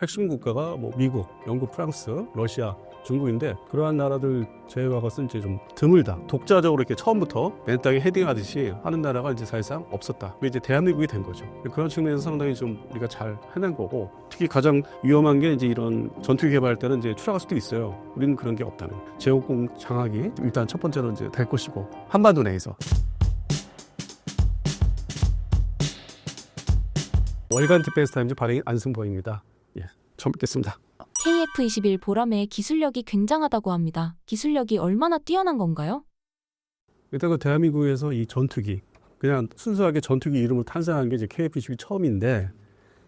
핵심 국가가 뭐 미국, 영국, 프랑스, 러시아, 중국인데 그러한 나라들 제외가 것은 이제 좀 드물다. 독자적으로 이렇게 처음부터 맨 땅에 헤딩하듯이 하는 나라가 이제 사실상 없었다. 그게 이제 대한민국이 된 거죠. 그런 측면에서 상당히 좀 우리가 잘 해낸 거고, 특히 가장 위험한 게 이제 이런 전투기 개발할 때는 이제 추락할 수도 있어요. 우리는 그런 게 없다는. 제국공 장악이 일단 첫 번째로 이제 될 것이고, 한반도 내에서. 월간 디펜스 타임즈 발행인 안승범입니다. 예, 처음 뵙겠습니다. KF-21 보람의 기술력이 굉장하다고 합니다. 기술력이 얼마나 뛰어난 건가요? 일단 그 대한민국에서 이 전투기, 그냥 순수하게 전투기 이름으로 탄생한 게 이제 KF-21 처음인데,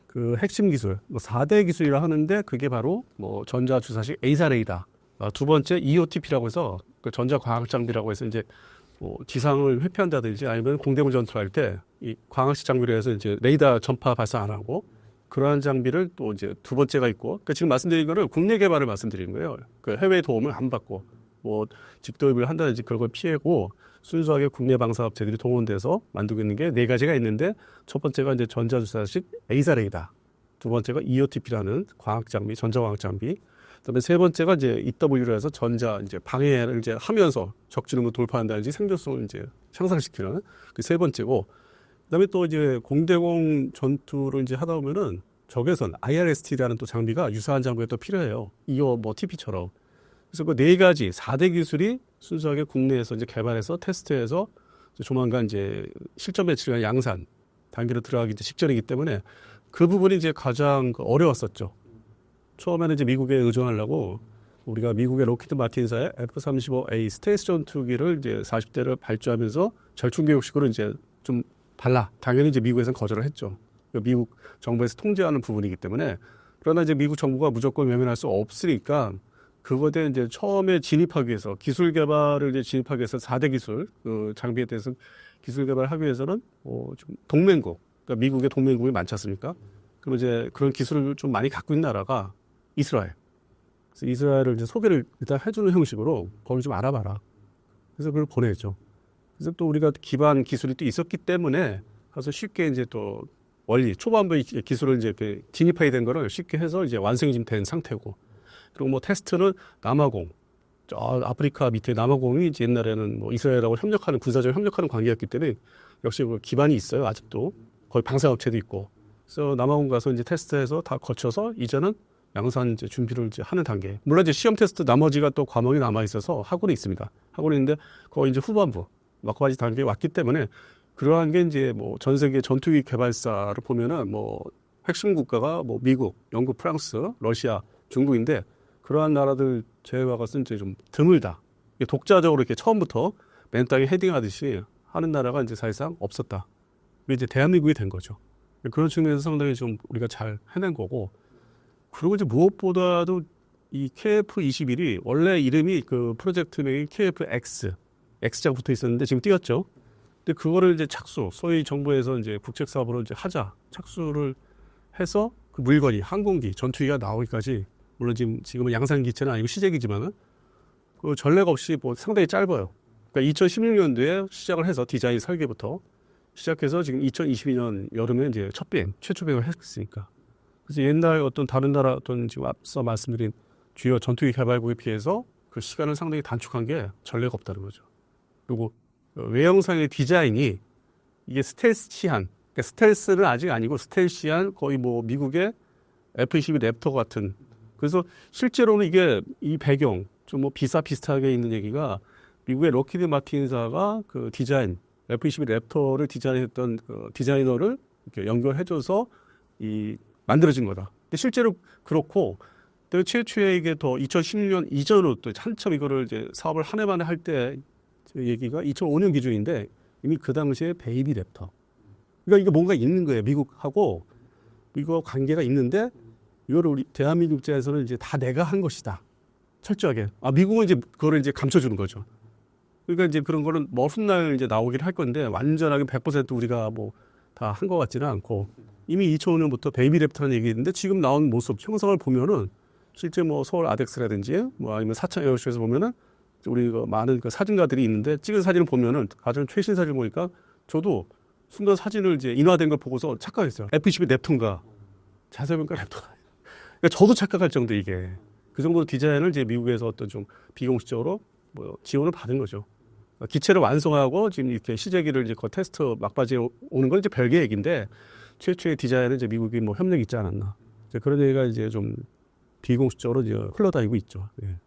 그 핵심 기술, 뭐 4대 기술이라 하는데 그게 바로 뭐 전자주사식 에이사 레이더, 두 번째 EOTP라고 해서 그 전자광학 장비라고 해서 이제 뭐 지상을 회피한다든지 아니면 공대물 전투할 때 이 광학식 장비로 해서 이제 레이더 전파 발사 안 하고, 그러한 장비를 또 이제 두 번째가 있고, 그러니까 지금 말씀드린 거를 국내 개발을 말씀드리는 거예요. 그 해외 도움을 안 받고 뭐 직도입을 한다든지 그런 걸 피하고 순수하게 국내 방사업체들이 동원돼서 만들고 있는 게 네 가지가 있는데, 첫 번째가 이제 전자주사식 에이사 레이더, 두 번째가 EOTP라는 광학 장비, 전자광학 장비, 그다음에 세 번째가 이제 EW로 해서 전자 이제 방해를 이제 하면서 적지능을 돌파한다든지 생존성을 이제 향상시키는 그 세 번째고, 그다음에 또 이제 공대공 전투를 이제 하다 보면은 적외선 IRST라는 또 장비가 유사한 장비가 또 필요해요. 이어 뭐 TP처럼. 그래서 그 네 가지 4대 기술이 순수하게 국내에서 이제 개발해서 테스트해서 조만간 이제 실전 배치를 위한 양산 단계로 들어가기 이제 직전이기 때문에 그 부분이 이제 가장 어려웠었죠. 처음에는 이제 미국에 의존하려고 우리가 미국의 로키드 마틴사의 F-35A 스텔스 전투기를 이제 40대를 발주하면서 절충교육식으로 이제 좀 당연히 이제 미국에서는 거절을 했죠. 미국 정부에서 통제하는 부분이기 때문에. 그러나 이제 미국 정부가 무조건 외면할 수 없으니까 그거에 대해 이제 처음에 진입하기 위해서 기술 개발을 이제 진입하기 위해서 4대 기술 그 장비에 대해서 기술 개발하기 위해서는 좀 동맹국, 그러니까 미국의 동맹국이 많지 않습니까? 그럼 이제 그런 기술을 좀 많이 갖고 있는 나라가 이스라엘. 그래서 이스라엘을 이제 소개를 일단 해주는 형식으로 거기 좀 알아봐라. 그래서 그걸 보내죠. 그래서 또 우리가 기반 기술이 또 있었기 때문에 가서 쉽게 이제 또 원리 초반부에 기술을 이제 진입하게 된 거를 쉽게 해서 이제 완성이 좀 된 상태고, 그리고 뭐 테스트는 남아공, 저 아프리카 밑에 남아공이 이제 옛날에는 뭐 이스라엘하고 협력하는 군사적 협력하는 관계였기 때문에 역시 그 기반이 있어요. 아직도 거의 방사업체도 있고. 그래서 남아공 가서 이제 테스트해서 다 거쳐서 이제는 양산 이제 준비를 이제 하는 단계. 물론 이제 시험 테스트 나머지가 또 과목이 남아 있어서 학원이 있습니다. 학원이 있는데 거의 이제 후반부 막바지 단계에 왔기 때문에 그러한 게 이제 뭐 전 세계 전투기 개발사를 보면은 뭐 핵심 국가가 뭐 미국, 영국, 프랑스, 러시아, 중국인데 그러한 나라들 제외가 것은 이제 좀 드물다. 독자적으로 이렇게 처음부터 맨 땅에 헤딩하듯이 하는 나라가 이제 사실상 없었다. 그게 이제 대한민국이 된 거죠. 그런 측면에서 상당히 좀 우리가 잘 해낸 거고, 그리고 이제 무엇보다도 이 KF-21이 원래 이름이 그 프로젝트 명이 KF-X, X자가 붙어 있었는데 지금 띄었죠. 근데 그거를 이제 착수, 소위 정부에서 이제 국책 사업으로 이제 하자 착수를 해서 그 물건이 항공기, 전투기가 나오기까지, 물론 지금은 양산 기체는 아니고 시제기지만은 그 전례가 없이 뭐 상당히 짧아요. 그러니까 2016년도에 시작을 해서 디자인 설계부터 시작해서 지금 2022년 여름에 이제 첫 비행, 최초 비행을 했으니까. 그래서 옛날 어떤 다른 나라 어떤 지금 앞서 말씀드린 주요 전투기 개발국에 비해서 그 시간을 상당히 단축한 게 전례가 없다는 거죠. 그리고 외형상의 디자인이 이게 스텔스시한, 그러니까 스텔스는 아직 아니고 스텔시한 거의 뭐 미국의 F-22 랩터 같은. 그래서 실제로는 이게 이 배경 좀 뭐 비슷하게 있는 얘기가 미국의 록히드 마틴사가 그 디자인 F-22 랩터를 디자인했던 그 디자이너를 이렇게 연결해줘서 이 만들어진 거다. 근데 실제로 그렇고, 또 최초에 이게 더 2016년 이전으로 또 한참 이거를 이제 사업을 한 해 만에 할 때 얘기가 2005년 기준인데 이미 그 당시에 베이비 랩터. 그러니까 이게 뭔가 있는 거예요. 미국하고 관계가 있는데 이거를 우리 대한민국 입장에서는 이제 다 내가 한 것이다. 철저하게. 미국은 이제 그거를 이제 감춰주는 거죠. 그러니까 이제 그런 거는 뭐 훗날 이제 나오기를 할 건데 완전하게 100% 우리가 뭐 다 한 것 같지는 않고, 이미 2005년부터 베이비 랩터라는 얘기 있는데 지금 나온 모습 형상을 보면은 실제 뭐 서울 아덱스라든지 뭐 아니면 사천 에어쇼에서 보면은 우리 그 많은 그 사진가들이 있는데 찍은 사진을 보면은 가장 최신 사진을 보니까 저도 순간 사진을 이제 인화된 걸 보고서 착각했어요. F-22 랩터인가? 자세히 보니까 랩터가. 그러니까 저도 착각할 정도 이게 그 정도 디자인을 이제 미국에서 어떤 좀 비공식적으로 뭐 지원을 받은 거죠. 기체를 완성하고 지금 이렇게 시제기를 이제 그 테스트 막바지에 오는 건 이제 별개 얘기인데 최초의 디자인은 이제 미국이 뭐 협력이 있지 않았나. 이제 그런 얘기가 이제 좀 비공식적으로 이제 흘러다니고 있죠. 예.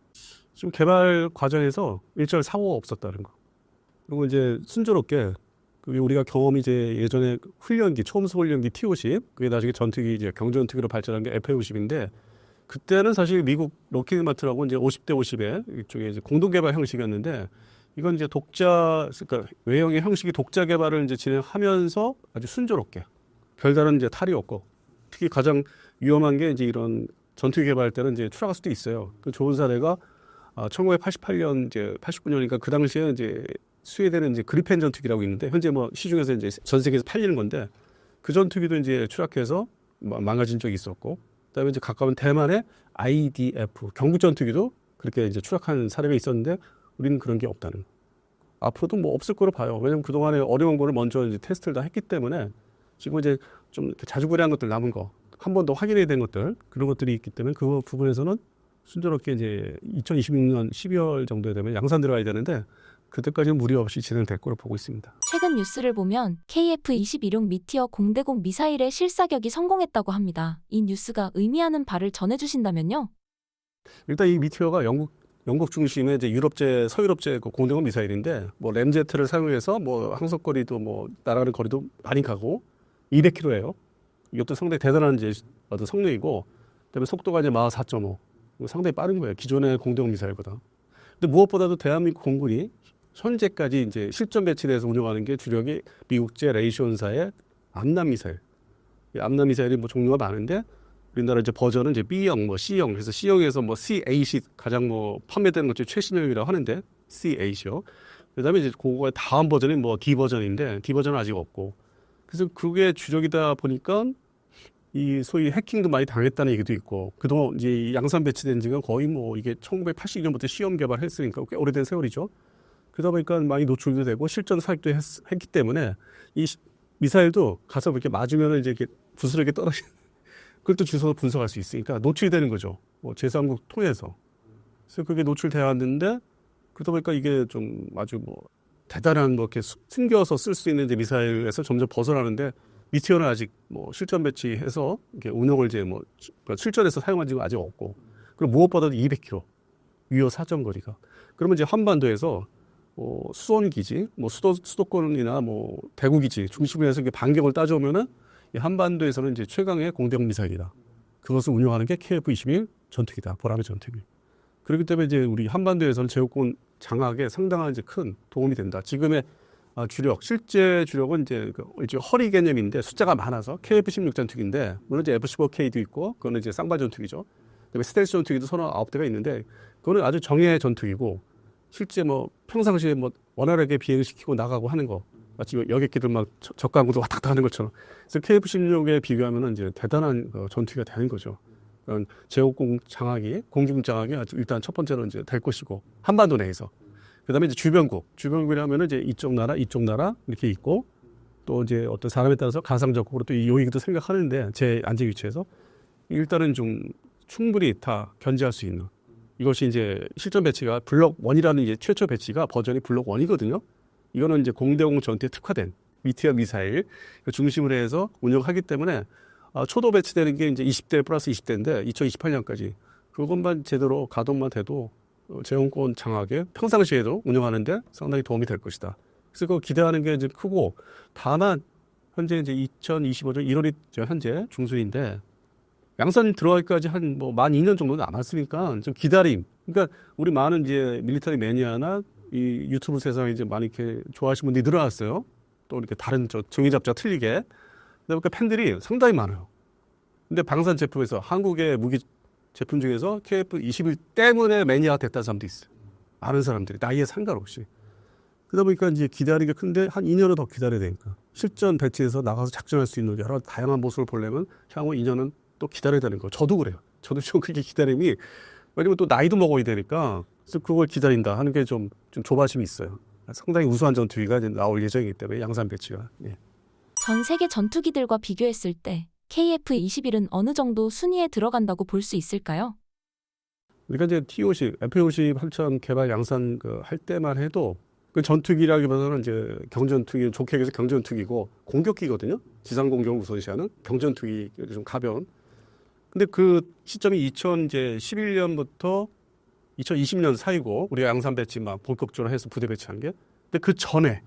지금 개발 과정에서 일절 사고가 없었다는 거. 그리고 이제 순조롭게 그게 우리가 경험이 이제 예전에 훈련기, 초음속 훈련기 T-50, 그게 나중에 전투기 이제 경전투기로 발전한 게 F-50인데 그때는 사실 미국 록히드 마틴하고 이제 50대 50에 이쪽에 이제 공동 개발 형식이었는데 이건 이제 독자, 그러니까 외형의 형식이 독자 개발을 이제 진행하면서 아주 순조롭게 별다른 이제 탈이 없고 특히 가장 위험한 게 이제 이런 전투기 개발할 때는 이제 추락할 수도 있어요. 그 좋은 사례가 1988년 이제 89년이니까 그 당시에 이제 스웨덴은 이제 그리펜 전투기라고 있는데 현재 뭐 시중에서 이제 전 세계에서 팔리는 건데 그 전투기도 이제 추락해서 망가진 적이 있었고 그다음에 이제 가까운 대만의 IDF 경국 전투기도 그렇게 이제 추락한 사례가 있었는데 우리는 그런 게 없다는. 앞으로도 뭐 없을 거로 봐요. 왜냐면 그동안에 어려운 거를 먼저 이제 테스트를 다 했기 때문에 지금 이제 좀 이렇게 자주거래한 것들 남은 거 한 번 더 확인해야 된 것들 그런 것들이 있기 때문에 그 부분에서는 순조롭게 이제 2026년 12월 정도에 되면 양산 들어가야 되는데 그때까지는 무리 없이 진행될 거로 보고 있습니다. 최근 뉴스를 보면 KF-21용 미티어 공대공 미사일의 실사격이 성공했다고 합니다. 이 뉴스가 의미하는 바를 전해주신다면요? 일단 이 미티어가 영국 중심의 이제 유럽제, 서유럽제 그 공대공 미사일인데 뭐 램제트를 사용해서 뭐 항속거리도 뭐 날아가는 거리도 많이 가고 200km예요. 이것도 상당히 대단한 이제 어떤 성능이고, 그다음에 속도가 이제 마하 4.5, 상당히 빠른 거예요. 기존의 공대공 미사일보다. 근데 무엇보다도 대한민국 공군이 현재까지 이제 실전 배치돼서 운영하는 게 주력이 미국제 레이션사의 암람 미사일. 이 암람 미사일이 뭐 종류가 많은데 우리나라 이제 버전은 이제 B형, 뭐 C형, 그래서 C형에서 뭐 C8이 가장 뭐 판매되는 것 중에 최신형이라고 하는데 C8이요. 그다음에 이제 그거의 다음 버전이 뭐 D 버전인데 D 버전은 아직 없고. 그래서 그게 주력이다 보니까 이 소위 해킹도 많이 당했다는 얘기도 있고 그동안 이제 이 양산 배치된 지가 거의 뭐 이게 1982년부터 시험 개발했으니까 꽤 오래된 세월이죠. 그러다 보니까 많이 노출도 되고 실전 사격도 했기 때문에 이 미사일도 가서 이렇게 맞으면 이제 이렇게 부스러기 떨어지는 그걸 또 주워서 분석할 수 있으니까 노출이 되는 거죠. 뭐 제3국 통해서. 그래서 그게 노출되어 왔는데 그러다 보니까 이게 좀 아주 뭐 대단한 뭐 이렇게 숨겨서 쓸 수 있는 이제 미사일에서 점점 벗어나는데 미티어는 아직 뭐 실전 배치해서 이렇게 운용을 이제 뭐 실전에서 사용한 지가 아직 없고 그리고 무엇보다도 200km 위호 사정거리가 그러면 이제 한반도에서 수원 기지, 뭐 수도권이나 뭐 대구 기지 중심으로 해서 반경을 따져오면은 이 한반도에서는 이제 최강의 공대공 미사일이다. 그것을 운용하는 게 KF-21 전투기다. 보람의 전투기. 그렇기 때문에 이제 우리 한반도에서는 제국군 장악에 상당한 이제 큰 도움이 된다. 지금의 주력, 실제 주력은 이제 허리 개념인데 숫자가 많아서 KF-16 전투기인데 물론 이제 F-15K도 있고 그거는 이제 쌍발 전투기죠. 그다음에 스텔스 전투기도 39대가 있는데 그거는 아주 정예 전투기고 실제 뭐 평상시에 뭐 원활하게 비행시키고 나가고 하는 거 마치 여객기들 막 적강구도 왔다 갔다 하는 것처럼 그래서 KF-16에 비교하면은 이제 대단한 전투기가 되는 거죠. 그러니까 제국군 장악이 공중 장악이 아주 일단 첫 번째로 이제 될 것이고 한반도 내에서 그다음에 이제 주변국이라면은 이제 이쪽 나라 이렇게 있고 또 이제 어떤 사람에 따라서 가상적으로 또 이 요인도 생각하는데 제 안제 위치에서 일단은 좀 충분히 다 견제할 수 있는 이것이 이제 실전 배치가 블록 1이라는 이제 최초 배치가 버전이 블록 1이거든요. 이거는 이제 공대공 전투에 특화된 미티어 미사일 중심으로 해서 운영하기 때문에 초도 배치되는 게 이제 20대 플러스 20대인데 2028년까지 그것만 제대로 가동만 돼도 제공권 장악에 평상시에도 운영하는데 상당히 도움이 될 것이다. 그래서 그 기대하는 게 이제 크고 다만 현재 이제 2025년 1월이 현재 중순인데 양산 들어가기까지 한 뭐 만 2년 정도 남았으니까 좀 기다림. 그러니까 우리 많은 이제 밀리터리 매니아나 이 유튜브 세상에 이제 많이 이렇게 좋아하시는 분들이 늘어났어요. 또 이렇게 다른 정의 잡자 틀리게. 그러니까 팬들이 상당히 많아요. 근데 방산 제품에서 한국의 무기 제품 중에서 KF-21 때문에 매니아 됐다는 사람도 있어요. 많은 사람들이 나이에 상관없이. 그러다 보니까 이제 기다리기가 큰데 한 2년을 더 기다려야 되니까 실전 배치해서 나가서 작전할 수 있는 여러 다양한 모습을 보려면 향후 2년은 또 기다려야 되는 거. 저도 그래요. 저도 좀 그렇게 기다림이 왜냐면 또 나이도 먹어야 되니까 그래서 그걸 기다린다 하는 게 좀 조바심이 있어요. 상당히 우수한 전투기가 이제 나올 예정이기 때문에 양산 배치가. 예. 전 세계 전투기들과 비교했을 때 KF-21은 어느 정도 순위에 들어간다고 볼 수 있을까요? 우리가 이제 T50, F50 한참 개발 양산 할 때만 해도 그 전투기라기보다는 이제 경전투기, 좋게 얘기해서 경전투기고 공격기거든요. 지상 공격을 우선시하는 경전투기 좀 가벼운. 근데 그 시점이 2011년부터 2020년 사이고 우리가 양산 배치 막 본격적으로 해서 부대 배치한 게. 근데 그 전에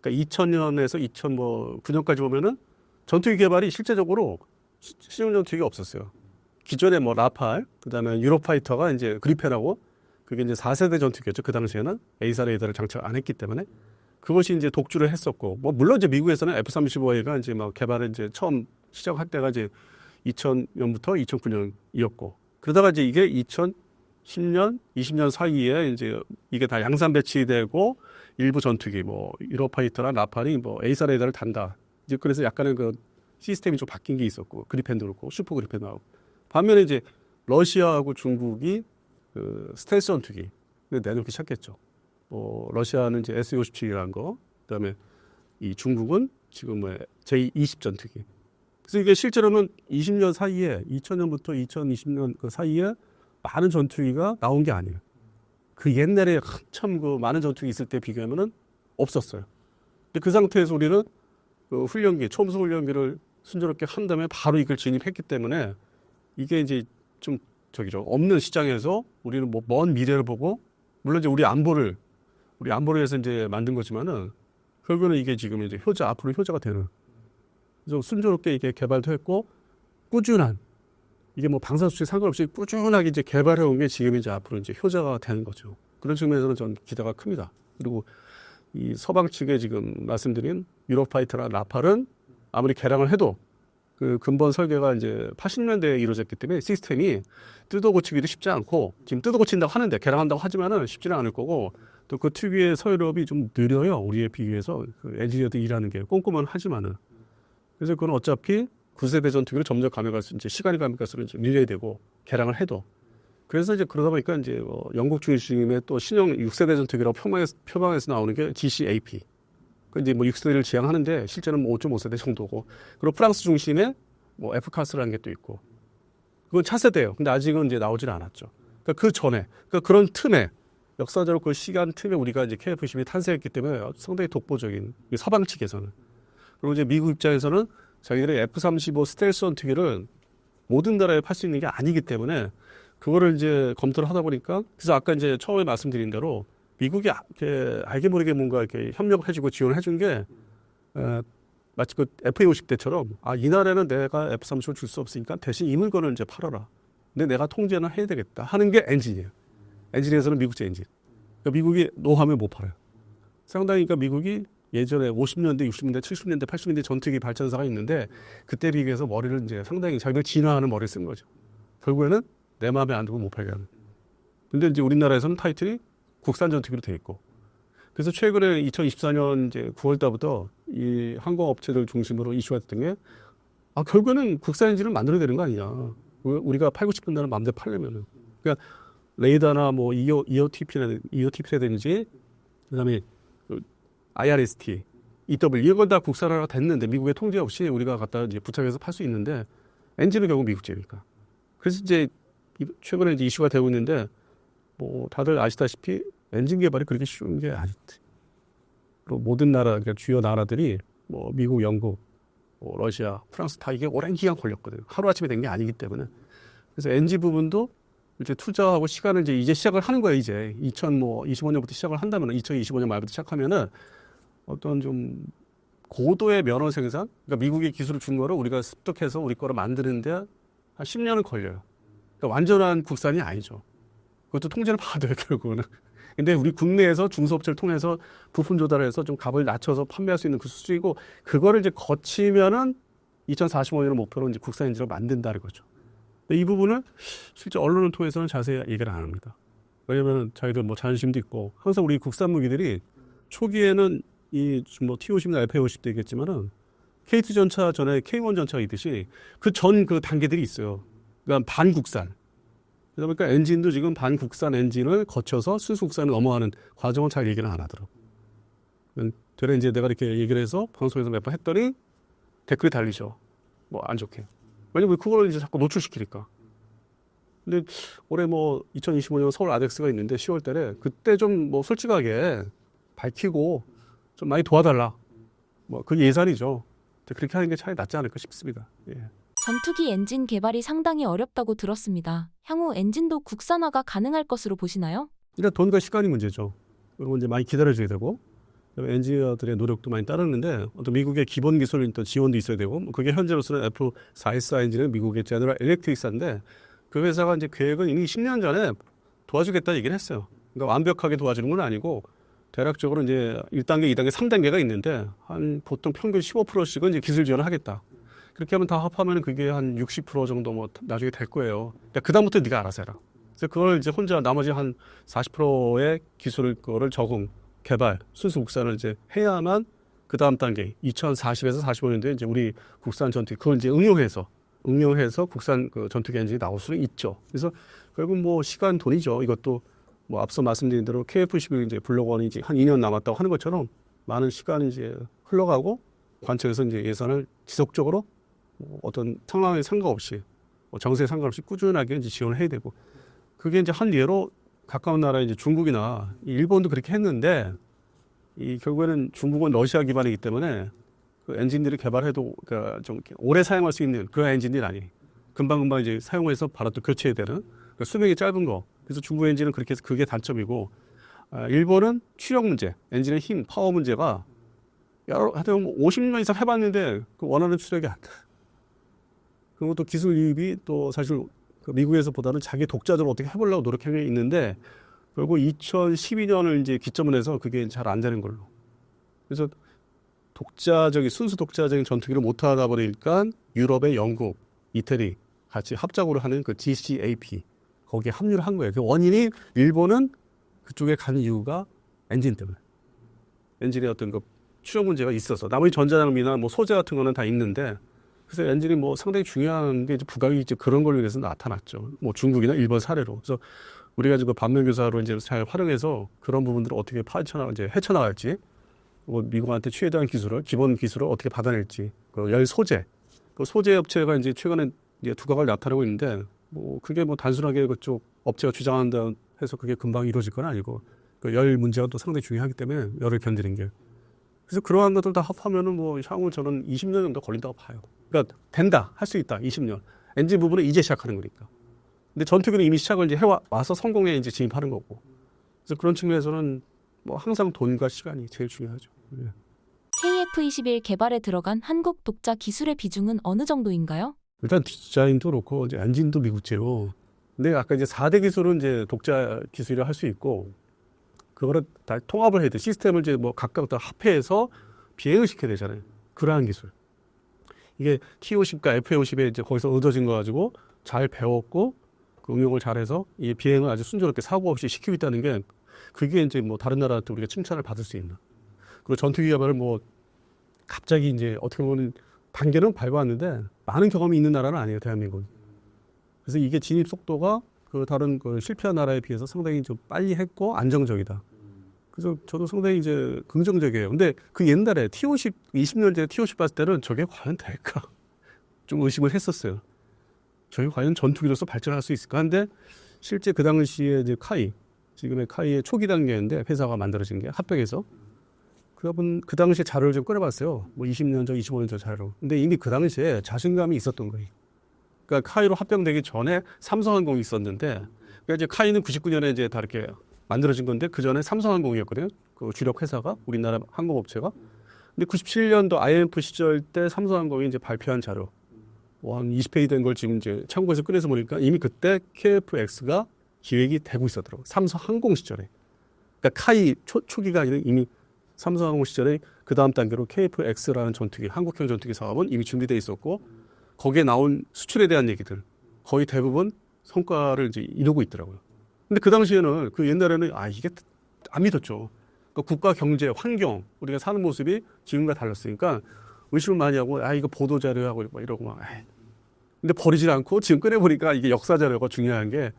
그러니까 2000년에서 2009년까지 보면은 전투기 개발이 실제적으로 실용 전투기가 없었어요. 기존에 뭐 라팔, 그다음에 유로파이터가 이제 그리펜하고 그게 이제 4세대 전투기였죠. 그 당시에는 A사 레이더를 장착 안 했기 때문에 그것이 이제 독주를 했었고, 뭐 물론 이제 미국에서는 F-35A가 이제 막 개발을 이제 처음 시작할 때가 이제 2000년부터 2009년이었고, 그러다가 이제 이게 2010년, 20년 사이에 이제 이게 다 양산 배치되고 일부 전투기 뭐 유로파이터나 라팔이 뭐 A사 레이더를 단다. 이제 그래서 약간의 그 시스템이 좀 바뀐 게 있었고, 그리펜도 그렇고 슈퍼 그리펜 나오고. 반면에 이제 러시아하고 중국이 그 스텔스 전투기 내놓기 시작했죠. 뭐 러시아는 이제 S-57이라는 거, 그다음에 이 중국은 지금 뭐 J-20 전투기. 그래서 이게 실제로는 20년 사이에 2000년부터 2020년 그 사이에 많은 전투기가 나온 게 아니에요. 그 옛날에 한참 그 많은 전투기 있을 때 비교하면은 없었어요. 근데 그 상태에서 우리는 그 훈련기, 첨수 훈련기를 순조롭게 한 다음에 바로 이걸 진입했기 때문에 이게 이제 좀 없는 시장에서 우리는 뭐 먼 미래를 보고, 물론 이제 우리 안보를 위해서 이제 만든 거지만은 결국에는 이게 지금 이제 앞으로 효자가 되는. 그래서 순조롭게 이게 개발도 했고 꾸준한, 이게 뭐 방사수치 상관없이 꾸준하게 이제 개발해 온 게 지금 이제 앞으로 이제 효자가 되는 거죠. 그런 측면에서는 전 기대가 큽니다. 그리고 이 서방 측에 지금 말씀드린 유로파이터나 라팔은 아무리 개량을 해도 그 근본 설계가 이제 80년대에 이루어졌기 때문에 시스템이 뜯어 고치기도 쉽지 않고, 지금 뜯어 고친다고 하는데 개량한다고 하지만은 쉽지는 않을 거고, 또 그 특유의 서열업이 좀 느려요. 우리에 비해서 그 엔지니어들 일하는 게 꼼꼼은 하지만은. 그래서 그건 어차피 9세대 전투기를 점점 가면 갈수록 이제 시간이 가면 갈수록 이제 밀려야 되고 개량을 해도. 그래서 이제 그러다 보니까 이제 뭐 영국 중심의 또 신형 6세대 전투기라고 표방에서 나오는 게 GCAP. 그 이제 뭐 6세대를 지향하는데 실제는 뭐 5.5세대 정도고, 그리고 프랑스 중심의 뭐 F카스라는 게 또 있고, 그건 차세대예요. 근데 아직은 이제 나오질 않았죠. 그러니까 그 전에, 그러니까 그런 틈에, 역사적으로 그 시간 틈에 우리가 이제 KF-21이 탄생했기 때문에 상당히 독보적인, 서방 측에서는. 그리고 이제 미국 입장에서는 자기들의 F-35 스텔스 전투기를 모든 나라에 팔 수 있는 게 아니기 때문에 그거를 이제 검토를 하다 보니까, 그래서 아까 이제 처음에 말씀드린 대로 미국이 이렇게 알게 모르게 뭔가 이렇게 협력을 해주고 지원을 해준 게, 마치 그 FA50 때처럼, 이 나라는 내가 F-35를 줄 수 없으니까 대신 이 물건을 이제 팔아라. 근데 내가 통제는 해야 되겠다 하는 게 엔진이에요. 엔진에서는 미국제 엔진. 그러니까 미국이 노하면 못 팔아요. 상당히 그러니까 미국이 예전에 50년대, 60년대, 70년대, 80년대 전투기 발전사가 있는데 그때 비교해서 머리를 이제 상당히 자기들 진화하는 머리를 쓴 거죠. 결국에는 내 마음에 안 들고 못 팔게 하는. 근데 이제 우리나라에서는 타이틀이 국산 전투기로 돼 있고, 그래서 최근에 2024년 이제 9월 달부터 이 항공업체들 중심으로 이슈가 됐던 게, 결국에는 국산 엔진을 만들어야 되는 거 아니냐. 우리가 팔고 싶은 데는 마음대로 팔려면은. 그러니까 레이더나 뭐 EOTP라든지 그다음에 IRST, EW 이건 다 국산화가 됐는데 미국의 통제 없이 우리가 갖다 이제 부착해서 팔 수 있는데 엔진은 결국 미국제니까. 그래서 이제 최근에 이제 이슈가 되고 있는데, 뭐 다들 아시다시피 엔진 개발이 그렇게 쉬운 게 아니지. 그리고 모든 나라, 그러니까 주요 나라들이 뭐 미국, 영국, 뭐 러시아, 프랑스 다 이게 오랜 기간 걸렸거든요. 하루아침에 된 게 아니기 때문에. 그래서 엔진 부분도 이제 투자하고 시간을 이제 시작을 하는 거예요. 이제 2025년부터 시작을 한다면, 2025년 말부터 시작하면은 어떤 좀 고도의 면허 생산, 그러니까 미국이 기술을 준 거를 우리가 습득해서 우리 거를 만드는데 한 10년은 걸려요. 그러니까 완전한 국산이 아니죠. 그것도 통제를 받아요, 결국은. 근데 우리 국내에서 중소업체를 통해서 부품 조달해서 좀 값을 낮춰서 판매할 수 있는 그 수준이고, 그거를 이제 거치면은 2045년을 목표로 이제 국산 엔진을 만든다는 거죠. 근데 이 부분을 실제 언론을 통해서는 자세히 얘기를 안 합니다. 왜냐면 자기들 뭐 자존심도 있고, 항상 우리 국산 무기들이 초기에는 이 뭐 T-50나 FA-50도 있겠지만은 KT 전차 전에 K1 전차가 있듯이 그 전 그 단계들이 있어요. 그러니까 반국산. 그러다 보니까 엔진도 지금 반국산 엔진을 거쳐서 순수국산을 넘어가는 과정은 잘 얘기는 안 하더라고. 되레 이제 내가 이렇게 얘기를 해서 방송에서 몇 번 했더니 댓글이 달리죠. 뭐 안 좋게. 왜냐면 그걸 이제 자꾸 노출시키니까. 근데 올해 뭐 2025년 서울 아덱스가 있는데 10월 달에 그때 좀 뭐 솔직하게 밝히고 좀 많이 도와달라. 뭐 그 예산이죠. 그렇게 하는 게 차라리 낫지 않을까 싶습니다. 예. 전투기 엔진 개발이 상당히 어렵다고 들었습니다. 향후 엔진도 국산화가 가능할 것으로 보시나요? 일단 돈과 시간이 문제죠. 그리고 이제 많이 기다려줘야 되고 엔지니어들의 노력도 많이 따르는데 어떤 미국의 기본 기술 또 지원도 있어야 되고 그게 현재로서는 F414 엔진은 미국의 제너럴 일렉트릭사인데 그 회사가 이제 계획은 이미 10년 전에 도와주겠다 얘기를 했어요. 그러니까 완벽하게 도와주는 건 아니고 대략적으로 이제 1단계, 2단계, 3단계가 있는데 한 보통 평균 15%씩은 이제 기술 지원을 하겠다. 그렇게 하면 다 합하면 그게 한 60% 정도 뭐 나중에 될 거예요. 그러니까 그다음부터 네가 알아서 해라. 그래서 그걸 이제 혼자 나머지 한 40%의 기술 거를 적응, 개발, 순수 국산을 이제 해야만 그 다음 단계 2040에서 45년도에 이제 우리 국산 전투기 그걸 이제 응용해서 국산 그 전투기 엔진이 나올 수는 있죠. 그래서 결국 뭐 시간 돈이죠. 이것도 뭐 앞서 말씀드린 대로 KF-11 이제 블록원이 이제 한 2년 남았다고 하는 것처럼 많은 시간이 이제 흘러가고 관청에서 이제 예산을 지속적으로 뭐 어떤 상황에 상관없이 뭐 정세에 상관없이 꾸준하게 이제 지원을 해야 되고 그게 이제 한 예로 가까운 나라 이제 중국이나 일본도 그렇게 했는데 이 결국에는 중국은 러시아 기반이기 때문에 그 엔진들을 개발해도 그러니까 좀 오래 사용할 수 있는 그런 엔진들이 아니 금방금방 이제 사용해서 바로 또 교체해야 되는 그러니까 수명이 짧은 거 그래서 중국 엔진은 그렇게 해서 그게 단점이고 일본은 추력 문제 엔진의 힘 파워 문제가 하여튼 50년 이상 해봤는데 그 원하는 추력이 안 돼. 그리고 또 기술 유입이 또 사실 그 미국에서보다는 자기 독자적으로 어떻게 해보려고 노력해 있는데 결국 2012년을 이제 기점으로 해서 그게 잘 안 되는 걸로. 그래서 순수 독자적인 전투기를 못 하다 보니까 유럽의 영국, 이태리 같이 합작으로 하는 그 GCAP 거기에 합류를 한 거예요. 그 원인이 일본은 그쪽에 간 이유가 엔진 때문에. 엔진의 어떤 그 추력 문제가 있어서 나머지 전자장비나 뭐 소재 같은 거는 다 있는데 그래서 엔진이 뭐 상당히 중요한 게 이제 부각이 이제 그런 걸로 인해서 나타났죠. 뭐 중국이나 일본 사례로. 그래서 우리가 지금 반면교사로 이제 잘 활용해서 그런 부분들을 어떻게 헤쳐나갈지, 뭐 미국한테 최대한 기술을 기본 기술을 어떻게 받아낼지, 그 열 소재, 그 소재 업체가 이제 최근에 이제 두각을 나타내고 있는데 뭐 그게 뭐 단순하게 그쪽 업체가 주장한다 해서 그게 금방 이루어질 건 아니고 그 열 문제가 또 상당히 중요하기 때문에 열을 견디는 게. 그래서 그러한 것들 다 합하면은 뭐 향후 저는 20년 정도 걸린다고 봐요. 그러니까 된다, 할 수 있다, 20년. 엔진 부분은 이제 시작하는 거니까. 근데 전투기는 이미 시작을 이제 해와서 성공에 이제 진입하는 거고. 그래서 그런 측면에서는 뭐 항상 돈과 시간이 제일 중요하죠. 예. KF-21 개발에 들어간 한국 독자 기술의 비중은 어느 정도인가요? 일단 디자인도 그렇고 이제 엔진도 미국제고. 근데 아까 이제 4대 기술은 이제 독자 기술이라 할 수 있고 그거를 다 통합을 해야 돼. 시스템을 이제 뭐 각각 다 합해서 비행을 시켜야 되잖아요. 그러한 기술. 이게 T50과 F50에 이제 거기서 얻어진 거 가지고 잘 배웠고 그 응용을 잘해서 이 비행을 아주 순조롭게 사고 없이 시키고 있다는 게 그게 이제 뭐 다른 나라한테 우리가 칭찬을 받을 수 있는. 그리고 전투기 개발을 뭐 갑자기 이제 어떻게 보면 단계는 밟았는데 많은 경험이 있는 나라는 아니에요, 대한민국이. 그래서 이게 진입 속도가 그 다른 그 실패한 나라에 비해서 상당히 좀 빨리 했고 안정적이다. 그래서 저도 상당히 이제 긍정적이에요. 근데 그 옛날에 T50, 20년 전에 T50 봤을 때는 저게 과연 될까? 좀 의심을 했었어요. 저게 과연 전투기로서 발전할 수 있을까? 근데 실제 그 당시에 이제 지금의 카이의 초기 단계인데 회사가 만들어진 게 합백해서 그 당시에 자료를 좀 꺼내봤어요. 뭐 20년 전, 25년 전 자료. 근데 이미 그 당시에 자신감이 있었던 거예요. 그러니까 카이로 합병되기 전에 삼성항공이 있었는데, 그러니까 이제 카이는 99년에 이제 다 이렇게 만들어진 건데 그 전에 삼성항공이었거든요. 그 주력 회사가 우리나라 항공업체가. 근데 97년도 IMF 시절 때 삼성항공이 이제 발표한 자료, 뭐 한 20페이지 된 걸 지금 이제 참고해서 꺼내서 보니까 이미 그때 KF-X가 기획이 되고 있었더라고. 삼성항공 시절에. 그러니까 카이 초기가 아니라 이미 삼성항공 시절에 그 다음 단계로 KF-X라는 전투기, 한국형 전투기 사업은 이미 준비되어 있었고 거기에 나온 수출에 대한 얘기들 거의 대부분 성과를 이제 이루고 있더라고요. 근데 그 당시에는 그 옛날에는 이게 안 믿었죠. 그러니까 국가 경제, 환경 우리가 사는 모습이 지금과 달랐으니까 의심을 많이 하고 이거 보도 자료하고 막 이러고 막. 근데 버리질 않고 지금 꺼내 보니까 이게 역사 자료가 중요한 게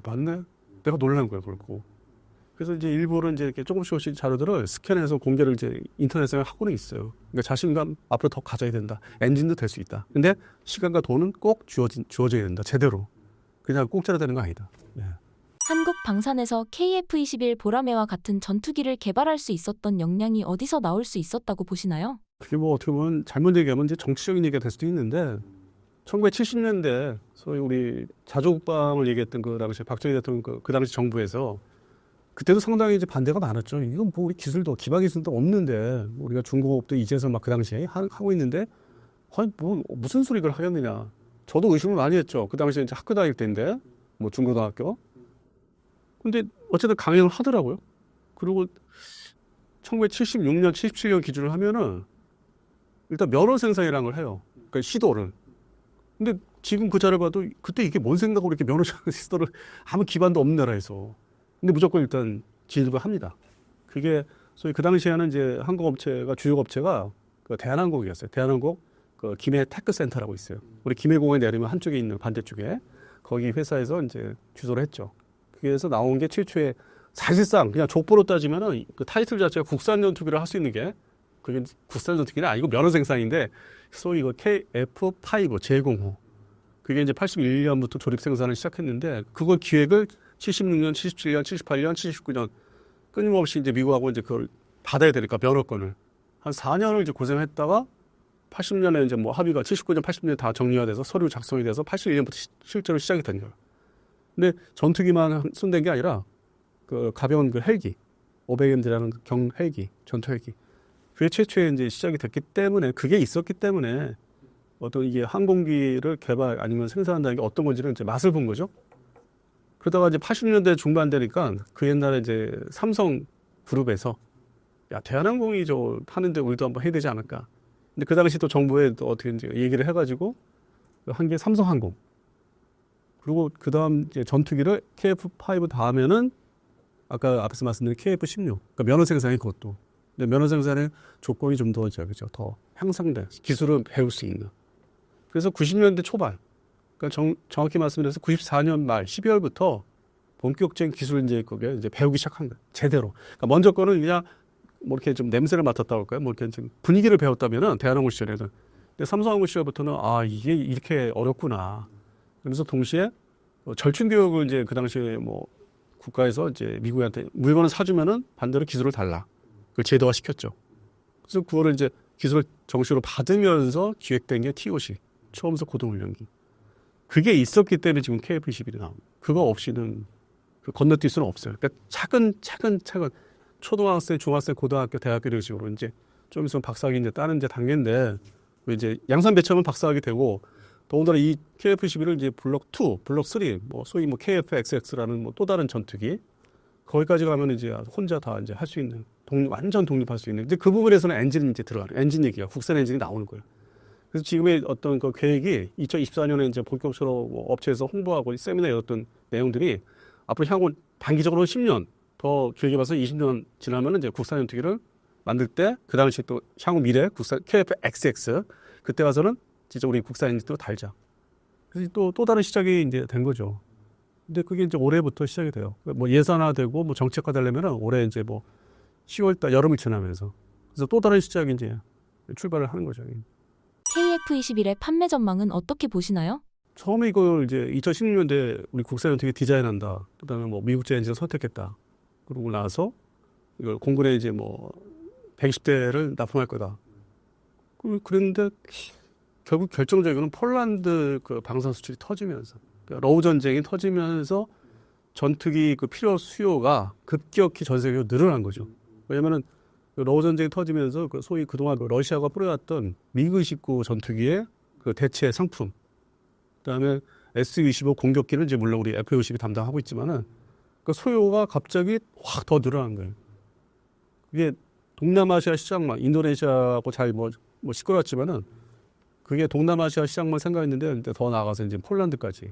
맞네. 내가 놀란 거야, 그렇고. 그래서 이제 일부는 이제 이렇게 조금씩 자료들을 스캔해서 공개를 이제 인터넷에 하고는 있어요. 그러니까 자신감 앞으로 더 가져야 된다. 엔진도 될 수 있다. 근데 시간과 돈은 꼭 주어져야 된다. 제대로. 그냥 공짜로 되는 거 아니다. 예. 한국 방산에서 KF-21 보라매와 같은 전투기를 개발할 수 있었던 역량이 어디서 나올 수 있었다고 보시나요? 그게 뭐 어떻게 보면 잘못 얘기하면 이제 정치적인 얘기가 될 수도 있는데 1970년대 소위 우리 자주국방을 얘기했던 그 당시 박정희 대통령 그 당시 정부에서 그때도 상당히 이제 반대가 많았죠. 이건 뭐 우리 기술도 기반 기술도 없는데 우리가 중공업도 이제서 막 그 당시에 하고 있는데 아니 뭐 무슨 소리 를 하겠느냐. 저도 의심을 많이 했죠. 그 당시에 이제 학교 다닐 때인데 뭐 중고등학교. 근데 어쨌든 강행을 하더라고요. 그리고 1976년, 77년 기준을 하면은 일단 면허 생산이라는 걸 해요. 그러니까 시도를. 근데 지금 그 자료 봐도 그때 이게 뭔 생각으로 이렇게 면허 시도를 아무 기반도 없는 나라에서. 근데 무조건 일단 진입을 합니다. 그게 소위 그 당시에는 이제 항공업체가 주요 업체가 그 대한항공이었어요. 대한항공 그 김해 테크센터라고 있어요. 우리 김해공항에 내리면 한쪽에 있는 반대쪽에 거기 회사에서 이제 주소를 했죠. 그래서 나온 게 최초의 사실상 그냥 족보로 따지면은 그 타이틀 자체가 국산 전투기를 할 수 있는 게 그게 국산 전투기는 아니고 면허 생산인데 소위 이거 KF-5 제공호 그게 이제 81년부터 조립 생산을 시작했는데 그걸 기획을 76년, 77년, 78년, 79년 끊임없이 이제 미국하고 이제 그걸 받아야 되니까 면허권을 한 4년을 이제 고생했다가 80년에 이제 뭐 합의가 79년, 80년 다 정리가 돼서 서류 작성이 돼서 81년부터 실제로 시작이 된 거예요. 근데 전투기만 손댄 게 아니라 그 가벼운 그 헬기, 500M이라는 경 헬기, 전투 헬기. 그게 최초에 이제 시작이 됐기 때문에 그게 있었기 때문에 어떤 이게 항공기를 개발 아니면 생산한다는 게 어떤 건지를 이제 맛을 본 거죠. 그러다가 이제 80년대 중반 되니까 그 옛날에 이제 삼성 그룹에서 야 대한항공이 저 하는데 우리도 한번 해야 되지 않을까. 근데 그 당시 또 정부에 또 어떻게 이제 얘기를 해가지고 한 게 삼성항공. 그리고 그 다음 이제 전투기를 KF-5 다음에는 아까 앞에서 말씀드린 KF-16. 그러니까 면허 생산이 그것도. 근데 면허 생산의 조건이 좀 더 그죠 더 향상돼. 기술을 배울 수 있는. 그래서 90년대 초반. 그러니까 정확히 말씀드려서 94년 말 12월부터 본격적인 기술 이제 그게 이제 배우기 시작한 거예요. 제대로. 그러니까 먼저 거는 그냥 뭐 이렇게 좀 냄새를 맡았다고 할까요? 뭐 이렇게 좀 분위기를 배웠다면은 대한항공 시절에는. 근데 삼성항공 시절부터는 아 이게 이렇게 어렵구나. 그래서 동시에 절충 교육을 이제 그 당시에 뭐 국가에서 이제 미국한테 물건을 사주면은 반대로 기술을 달라. 그걸 제도화 시켰죠. 그래서 그거를 이제 기술을 정식으로 받으면서 기획된 게 TOC. 처음부터 고등훈련기. 그게 있었기 때문에 지금 KF-21이 나옵니다. 그거 없이는 그 건너뛸 수는 없어요. 그러니까 차근 초등학생, 중학생, 고등학교, 대학교 이런 식으로 이제 좀 있으면 박사학위 이제 따는 이제 단계인데 이제 양산 배치하면 박사학위 되고 더군다나 이 KF-21을 이제 블록 2, 블록 3, 뭐 소위 뭐 KF-XX라는 뭐 또 다른 전투기 거기까지 가면 이제 혼자 다 이제 할 수 있는 완전 독립할 수 있는. 근데 그 부분에서는 엔진이 이제 들어가요. 엔진 얘기가 국산 엔진이 나오는 거예요. 그래서 지금의 어떤 그 계획이 2024년에 이제 본격적으로 뭐 업체에서 홍보하고 세미나에 어떤 내용들이 앞으로 향후 단기적으로 10년 더 길게 봐서 20년 지나면 이제 국산 전투기를 만들 때 그 당시 또 향후 미래 국산 KF-XX 그때 와서는 진짜 우리 국산 엔진도 달자. 그래서 또 다른 시작이 이제 된 거죠. 근데 그게 이제 올해부터 시작이 돼요. 뭐 예산화되고 뭐 정책화 되려면은 올해 이제 뭐 10월달 여름을 지나면서 그래서 또 다른 시작이 이제 출발을 하는 거죠. KF-21의 판매 전망은 어떻게 보시나요? 처음에 이걸 이제 2016년도에 우리 국산 전투기 디자인한다. 그다음에 뭐 미국제 엔진을 선택했다. 그러고 나서 이걸 공군에 이제 뭐 120대를 납품할 거다. 그랬는데 결국 결정적인 폴란드 그 방산 수출이 터지면서 그러니까 러우 전쟁이 터지면서 전투기 그 필요 수요가 급격히 전 세계로 늘어난 거죠. 왜냐면은 러우 전쟁이 터지면서 그 소위 그동안 러시아가 뿌려왔던 미그-29 전투기의 그 대체 상품, 그다음에 Su-25 공격기는 이제 물론 우리 F-52 담당하고 있지만은 그 소요가 갑자기 확 더 늘어난 거예요. 이게 동남아시아 시장만 인도네시아하고 잘 뭐 시끄러웠지만은 그게 동남아시아 시장만 생각했는데 더 나아가서 이제 폴란드까지.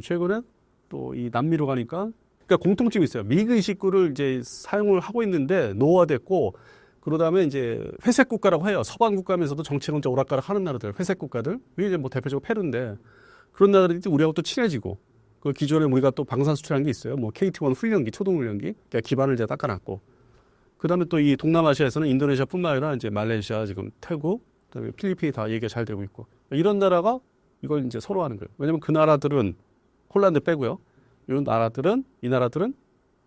최근에 또 이 남미로 가니까 그러니까 공통점이 있어요. 미그-29를 이제 사용을 하고 있는데 노후화됐고 그러다음에 이제 회색 국가라고 해요. 서방 국가면서도 정책은 오락가락 하는 나라들, 회색 국가들. 이게 이제 뭐 대표적으로 페루인데 그런 나라들이 우리하고 또 친해지고 그 기존에 우리가 또 방산 수출한 게 있어요. 뭐 KT1 훈련기, 초동 훈련기, 그러니까 기반을 이제 닦아놨고, 그다음에 또 이 동남아시아에서는 인도네시아뿐만 아니라 이제 말레이시아, 지금 태국, 그다음에 필리핀이 다 얘기가 잘 되고 있고, 이런 나라가 이걸 이제 서로 하는 거예요. 왜냐면 그 나라들은 홀란드 빼고요. 이 나라들은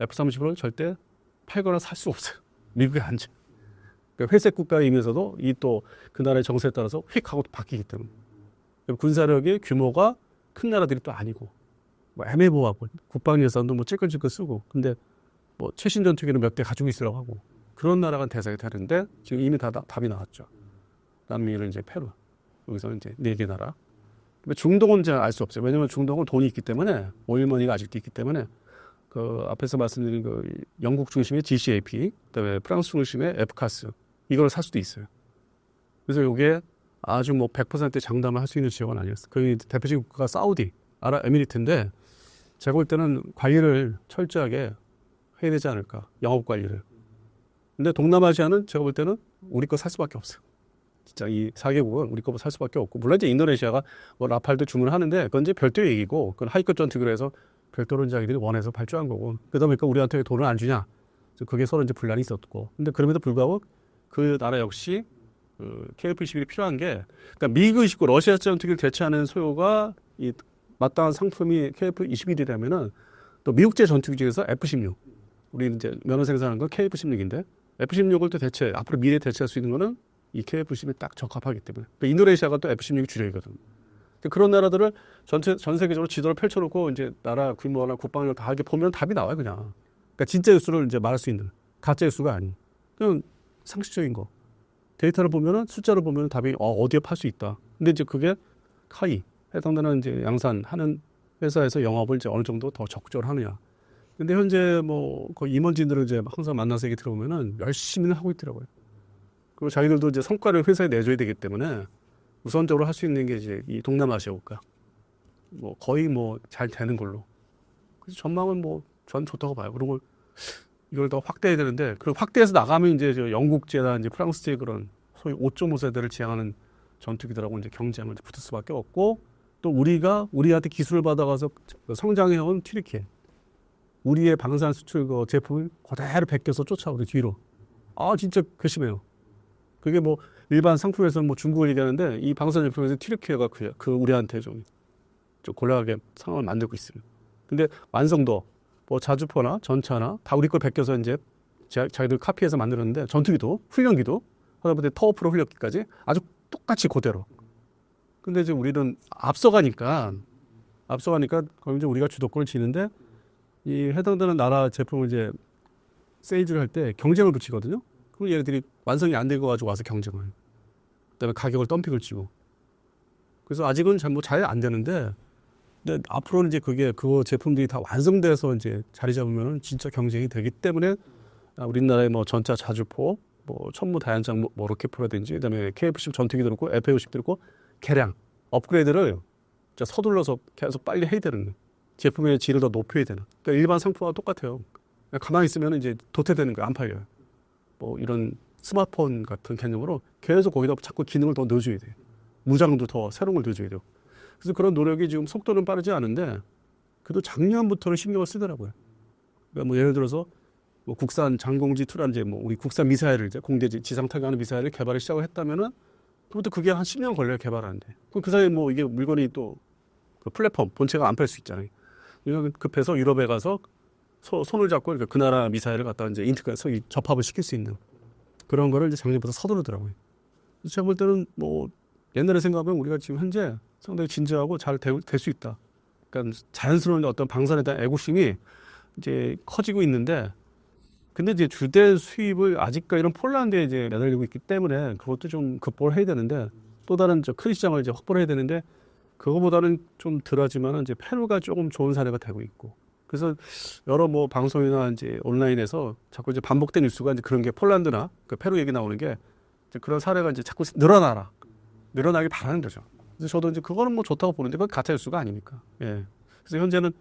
F-35를 절대 팔거나 살 수 없어요. 미국에 안 줘. 그러니까 회색 국가이면서도 이 또 그 나라의 정세에 따라서 휙 하고 바뀌기 때문에 군사력의 규모가 큰 나라들이 또 아니고 뭐 애매모호하고 국방 예산도 뭐 찔끔찔끔 쓰고 근데 뭐 최신 전투기는 몇 대 가지고 있으라고 하고 그런 나라가 대상이 되는데 지금 이미 다 답이 나왔죠. 남미는 이제 페루 여기서는 이제 4개 나라. 중동은 이제 알 수 없어요. 왜냐하면 중동은 돈이 있기 때문에 오일머니가 아직도 있기 때문에 그 앞에서 말씀드린 그 영국 중심의 GCAP, 그다음에 프랑스 중심의 FCAS 이걸 살 수도 있어요. 그래서 이게 아주 뭐 100% 장담을 할 수 있는 지역은 아니었어요. 그 대표적인 국가가 사우디, 아랍에미리트인데 제가 볼 때는 관리를 철저하게 해야 되지 않을까, 영업 관리를. 근데 동남아시아는 제가 볼 때는 우리 거 살 수밖에 없어요. 진짜 이 4개국은 우리 거 살 수밖에 없고 물론 이제 인도네시아가 뭐 라팔도 주문하는데 그건 이제 별도의 얘기고 그건 하위급 전투기로 해서 별도로 자기들이 원해서 발주한 거고 그러다 보니까 우리한테 돈을 안 주냐 그게 서로 이제 분란이 있었고 근데 그럼에도 불구하고 그 나라 역시 그 KF-21이 필요한 게 그러니까 미국 있고 러시아 전투기를 대체하는 소요가 이 마땅한 상품이 KF-21이라면은 또 미국제 전투기 중에서 F-16 우리 이제 면허 생산하는 건 KF-16인데 F-16을 또 앞으로 미래에 대체할 수 있는 거는 이 KF-21이 딱 적합하기 때문에 그러니까 인도네시아가 또 F-16이 주력이거든. 그런 나라들을 전 세계적으로 지도를 펼쳐놓고 이제 나라 규모나 국방력 다 이렇게 보면 답이 나와요 그냥. 그러니까 진짜 뉴스를 이제 말할 수 있는 가짜 뉴스가 아닌 그냥 상식적인 거. 데이터를 보면은 숫자를 보면 답이 어디에 팔 수 있다. 근데 이제 그게 해당되는 이제 양산하는 회사에서 영업을 이제 어느 정도 더 적극적으로 하느냐. 근데 현재 뭐 거의 임원진들을 이제 항상 만나서 얘기 들어보면은 열심히는 하고 있더라고요. 그리고 자기들도 이제 성과를 회사에 내줘야 되기 때문에 우선적으로 할 수 있는 게 이제 이 동남아시아 국가. 뭐 거의 뭐 잘 되는 걸로. 그래서 전망은 뭐 전 좋다고 봐요. 그리고 이걸 더 확대해야 되는데 그 확대해서 나가면 이제 저 영국제나 이제 프랑스제 그런 소위 5.5 세대를 지향하는 전투기들하고 이제 경쟁을 붙을 수밖에 없고 또 우리한테 기술을 받아가서 성장해온 튀르키예 우리의 방산 수출 그 제품을 그대로 베껴서 쫓아오고 뒤로. 진짜 괘씸해요. 그게 뭐 일반 상품에서는 뭐 중국을 얘기하는데 이 방산 제품에서 튀르키예가 그 우리한테 좀 곤란하게 상황을 만들고 있어요. 근데 완성도 뭐 자주포나 전차나 다 우리 걸 베껴서 이제 자기들 카피해서 만들었는데 전투기도 훈련기도 하다못해 터프로 훈련기까지 아주 똑같이 그대로. 근데 이제 우리는 앞서가니까 거기 이제 우리가 주도권을 쥐는데 이 해당되는 나라 제품을 이제 세일즈를 할 때 경쟁을 붙이거든요. 그럼 얘네들이 완성이 안 되고 가지고 와서 경쟁을. 그다음에 가격을 덤핑을 치고. 그래서 아직은 잘 안 되는데, 근데 앞으로는 이제 그 제품들이 다 완성돼서 이제 자리 잡으면 진짜 경쟁이 되기 때문에 우리나라의 뭐 전차 자주포, 뭐 천무 다연장 뭐 로켓포라든지, 그다음에 KF-10 전투기도 그렇고 F-50도 그렇고 개량 업그레이드를 진짜 서둘러서 계속 빨리 해야 되는 제품의 질을 더 높여야 되는. 그러니까 일반 상품과 똑같아요. 가만히 있으면 이제 도태되는 거예요. 안 팔려요. 뭐 이런 스마트폰 같은 개념으로 계속 거기다 자꾸 기능을 더 넣어줘야 돼요. 무장도 더 새로운 걸 넣어줘야 돼요. 그래서 그런 노력이 지금 속도는 빠르지 않은데 그래도 작년부터는 신경을 쓰더라고요. 그러니까 뭐 예를 들어서 뭐 국산 장공지 투란제 뭐 우리 국산 미사일을 이제 공대 지상 타격하는 미사일을 개발을 시작을 했다면은 그것도 그게 한 10년 걸려요 개발하는데. 그럼 그 사이에 뭐 이게 물건이 또 그 플랫폼 본체가 안 팔 수 있잖아요. 이거 급해서 유럽에 가서 손을 잡고 그 나라 미사일을 갖다 이제 인터넷에서 접합을 시킬 수 있는 그런 거를 이제 작년부터 서두르더라고요. 그래서 제가 볼 때는 뭐 옛날에 생각하면 우리가 지금 현재 상당히 진지하고 잘 될 수 있다. 그러니까 자연스러운 어떤 방산에 대한 애국심이 이제 커지고 있는데, 근데 이제 주된 수입을 아직까지 이런 폴란드에 이제 매달리고 있기 때문에 그것도 좀 극복을 해야 되는데, 또 다른 큰 시장을 이제 확보를 해야 되는데, 그거보다는 좀 덜하지만 이제 페루가 조금 좋은 사례가 되고 있고. 그래서 여러 뭐 방송이나 이제 온라인에서 자꾸 이제 반복된 뉴스가 이제 그런 게 폴란드나 그 페루 얘기 나오는 게 이제 그런 사례가 이제 자꾸 늘어나길 바라는 거죠. 그래서 저도 이제 그거는 뭐 좋다고 보는데 그건 가짜 뉴스가 아니니까. 예. 그래서 현재는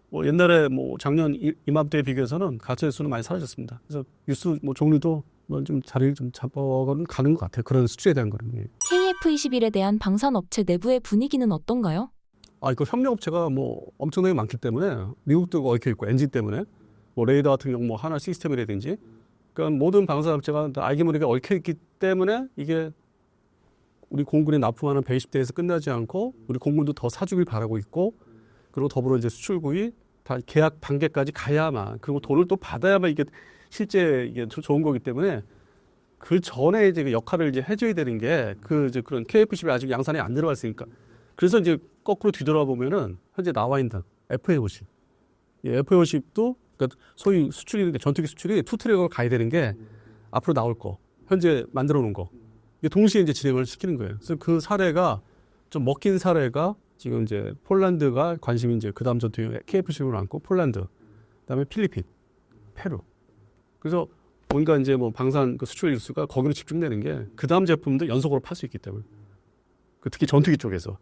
뭐 옛날에 뭐 작년 이맘때에 비교해서는 가짜 뉴스는 많이 사라졌습니다. 그래서 뉴스 뭐 종류도 뭐 좀 자리를 좀 잡아가는 가는 것 같아요. 그런 수치에 대한 거는. 예. KF-21에 대한 방산업체 내부의 분위기는 어떤가요? 그 협력업체가 뭐 엄청나게 많기 때문에 미국도 얽혀 있고 엔진 때문에 뭐 레이더 같은 경우 뭐 하나 시스템이라든지 그러니까 모든 방산업체가 다 알게모리가 얽혀 있기 때문에 이게 우리 공군에 납품하는 120대에서 끝나지 않고 우리 공군도 더 사주길 바라고 있고 그리고 더불어 이제 수출국이 다 계약 단계까지 가야만 그리고 돈을 또 받아야만 이게 실제 이게 좋은 거기 때문에 그 전에 이제 그 역할을 이제 해줘야 되는 게 그 이제 그런 KF-11이 아직 양산에 안 들어갔으니까 그래서 이제 거꾸로 뒤돌아보면은 현재 나와 있는 FA-50, 이 FA-50도 그러니까 소위 수출이 전투기 수출이 투트랙으로 가야 되는 게 앞으로 나올 거 현재 만들어 놓은 거 이게 동시에 이제 진행을 시키는 거예요. 그래서 그 사례가 좀 먹힌 사례가 지금 이제 폴란드가 관심이 이제 그다음 전투기 KF-15를 안고 폴란드, 그다음에 필리핀, 페루. 그래서 뭔가 이제 뭐 방산 그 수출 일수가 거기로 집중되는 게 그다음 제품도 연속으로 팔 수 있기 때문에 특히 전투기 쪽에서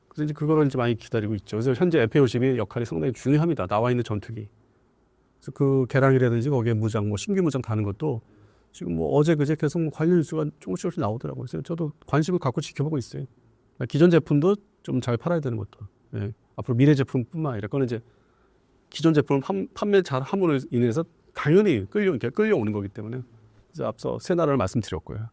그래서 이제 그거를 이제 많이 기다리고 있죠. 그래서 현재 FA-50의 역할이 상당히 중요합니다. 나와 있는 전투기. 그래서 그 개량이라든지 거기에 무장, 뭐 신규 무장 다는 것도 지금 뭐 어제 그제 계속 관련 뉴스가 조금씩 나오더라고요. 그래서 저도 관심을 갖고 지켜보고 있어요. 기존 제품도 좀 잘 팔아야 되는 것도. 예. 앞으로 미래 제품뿐만 아니라 그건 이제 기존 제품 판매 잘함으로 인해서 당연히 끌려오는 거기 때문에 그래서 앞서 세 나라를 말씀드렸고요.